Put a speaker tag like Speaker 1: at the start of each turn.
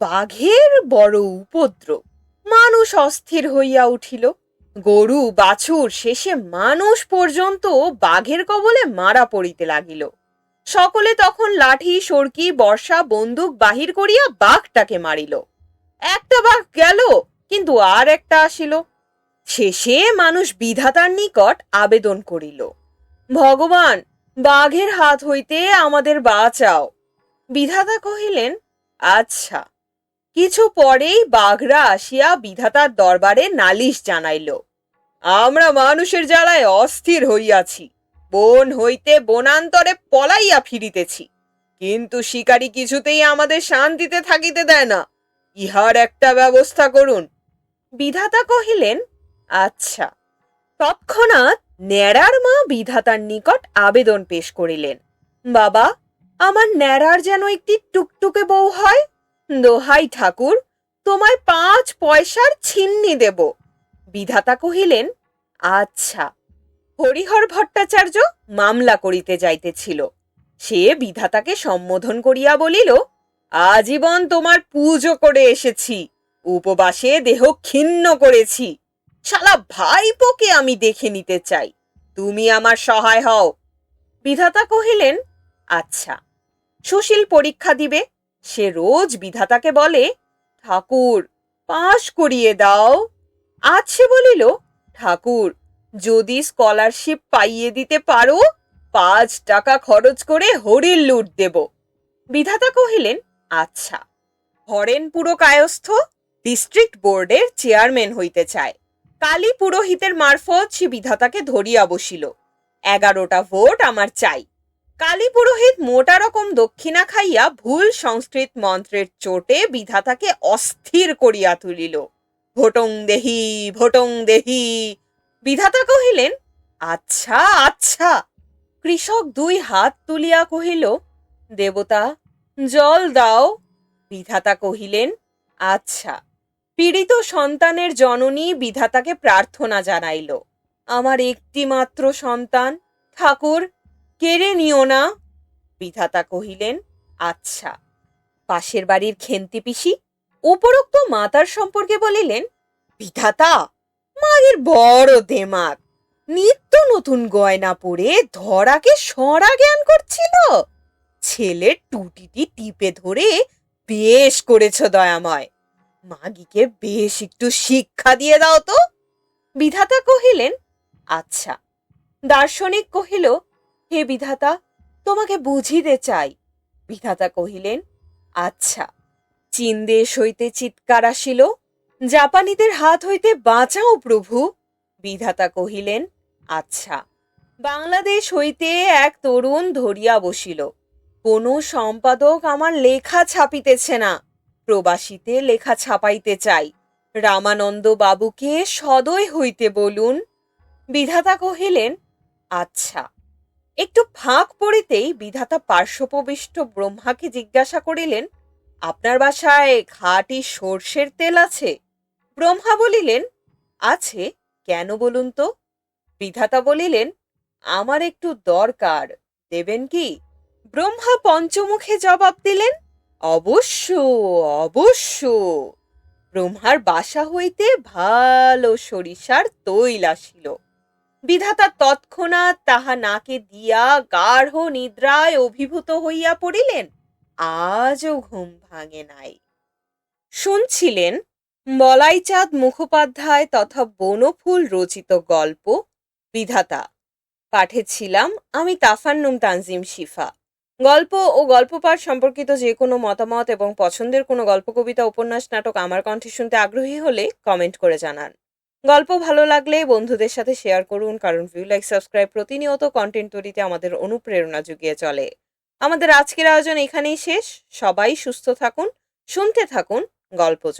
Speaker 1: বাঘের বড় উপদ্রব। মানুষ অস্থির হইয়া উঠিল। গরু বাছুর শেষে মানুষ পর্যন্ত বাঘের কবলে মারা পড়িতে লাগিল। সকলে তখন লাঠি সরকি বর্ষা বন্দুক বাহির করিয়া বাঘটাকে মারিল। একটা বাঘ গেল, কিন্তু আর একটা আসিল। শেষে মানুষ বিধাতার নিকট আবেদন করিল, ভগবান, বাঘের হাত হইতে আমাদের বাঁচাও। বিধাতা কহিলেন, আচ্ছা। কিছু পরেই বাঘরা আসিয়া বিধাতার দরবারে নালিশ জানাইল, আমরা মানুষের জ্বালায় অস্থির হইয়াছি, বন হইতে বনান্তরে পলাইয়া ফিরিতেছি, কিন্তু শিকারী কিছুতেই আমাদের শান্তিতে থাকিতে দেয় না। ইহার একটা ব্যবস্থা করুন। বিধাতা কহিলেন, আচ্ছা। তৎক্ষণাৎ ন্যাড়ার মা বিধাতার নিকট আবেদন পেশ করিলেন, বাবা, আমার ন্যাড়ার যেন একটি টুকটুকে বউ হয়। দোহাই ঠাকুর, তোমায় 5 পয়সার ছিন্নি দেব। বিধাতা কহিলেন, আচ্ছা। হরিহর ভট্টাচার্য মামলা করিতে যাইতেছিল। সে বিধাতাকে সম্বোধন করিয়া বলিল, আজীবন তোমার পুজো করে এসেছি, উপবাসে দেহ ক্ষিন্ন করেছি। শালা ভাইপোকে আমি দেখে নিতে চাই, তুমি আমার সহায় হও। বিধাতা কহিলেন, আচ্ছা। সুশীল পরীক্ষা দিবে। সে রোজ বিধাতাকে বলে, ঠাকুর, পাশ করিয়ে দাও। আজ সে বলিল, ঠাকুর, যদি স্কলারশিপ পাইয়ে দিতে পারো, 5 টাকা খরচ করে হরির লুট দেব। বিধাতা কহিলেন, আচ্ছা। হরেন পুরো কায়স্থ, ডিস্ট্রিক্ট বোর্ডের চেয়ারম্যান হইতে চায়। কালী পুরোহিতের মারফত সে বিধাতাকে ধরিয়া বসিল, 11টা ভোট আমার চাই। কালী পুরোহিত মোটা রকম দক্ষিণা খাইয়া ভুল সংস্কৃত মন্ত্রের চোটে বিধাতাকে অস্থির করিয়া তুলিল। ভোটং দেহি, ভোটং দেহি। বিধাতা কহিলেন, আচ্ছা আচ্ছা। কৃষক 2 হাত তুলিয়া কহিল, দেবতা, জল দাও। বিধাতা কহিলেন, আচ্ছা। পীড়িত সন্তানের জননী বিধাতাকে প্রার্থনা জানাইল, আমার একটি মাত্র সন্তান, ঠাকুর, কেড়ে নিও না। বিধাতা কহিলেন, আচ্ছা। পাশের বাড়ির খেন্তি পিসি উপরোক্ত মাতার সম্পর্কে বলিলেন, বিধাতা, মায়ের বড় দেমাগ, নিত্য নতুন গয়না পরে ধরাকে সরা জ্ঞান করছিল। ছেলের টুটিটি টিপে ধরে বেশ করেছ দয়াময়, মাগিকে বেশ একটু শিক্ষা দিয়ে দাও তো। বিধাতা কহিলেন, আচ্ছা। দার্শনিক কহিল, হে বিধাতা, তোমাকে বুঝিতে চাই। বিধাতা কহিলেন, আচ্ছা। চীন দেশ হইতে চিৎকার আসিল, জাপানিদের হাত হইতে বাঁচাও প্রভু। বিধাতা কহিলেন, আচ্ছা। বাংলাদেশ হইতে এক তরুণ ধরিয়া বসিল, কোনো সম্পাদক আমার লেখা ছাপিতেছে না, প্রবাসীতে লেখা ছাপাইতে চাই, রামানন্দ বাবুকে সদয় হইতে বলুন। বিধাতা কহিলেন, আচ্ছা। একটু ফাঁক পড়িতেই বিধাতা পার্শ্বপ্রবিষ্ট ব্রহ্মাকে জিজ্ঞাসা করিলেন, আপনার বাসায় খাঁটি সর্ষের তেল আছে? ব্রহ্মা বলিলেন, আছে, কেন বলুন তো? বিধাতা বলিলেন, আমার একটু দরকার, দেবেন কি? ব্রহ্মা পঞ্চমুখে জবাব দিলেন, অবশ্য অবশ্য। ব্রহ্মার বাসা হইতে ভালো সরিষার তৈল আসিল। বিধাতা তৎক্ষণাৎ তাহা নাকে দিয়া গাঢ় নিদ্রায় অভিভূত হইয়া পড়িলেন, আজও ঘুম ভাঙে নাই। শুনছিলেন মলাইচাঁদ মুখোপাধ্যায় তথা বনফুল রচিত গল্প বিধাতা। পাঠে ছিলাম আমি তাফান্নুম তানজিম শিফা। গল্প ও গল্প পাঠ সম্পর্কিত যে কোনো মতামত এবং পছন্দের কোনো গল্প, কবিতা, উপন্যাস, নাটক আমার কণ্ঠে শুনতে আগ্রহী হলে কমেন্ট করে জানান। গল্প ভালো লাগলে বন্ধুদের সাথে শেয়ার করুন, কারণ ভিউ, লাইক, সাবস্ক্রাইব প্রতিনিয়ত কন্টেন্ট তৈরিতে আমাদের অনুপ্রেরণা জুগিয়ে চলে। আমাদের আজকের আয়োজন এখানেই শেষ। সবাই সুস্থ থাকুন, শুনতে থাকুন গল্পজ।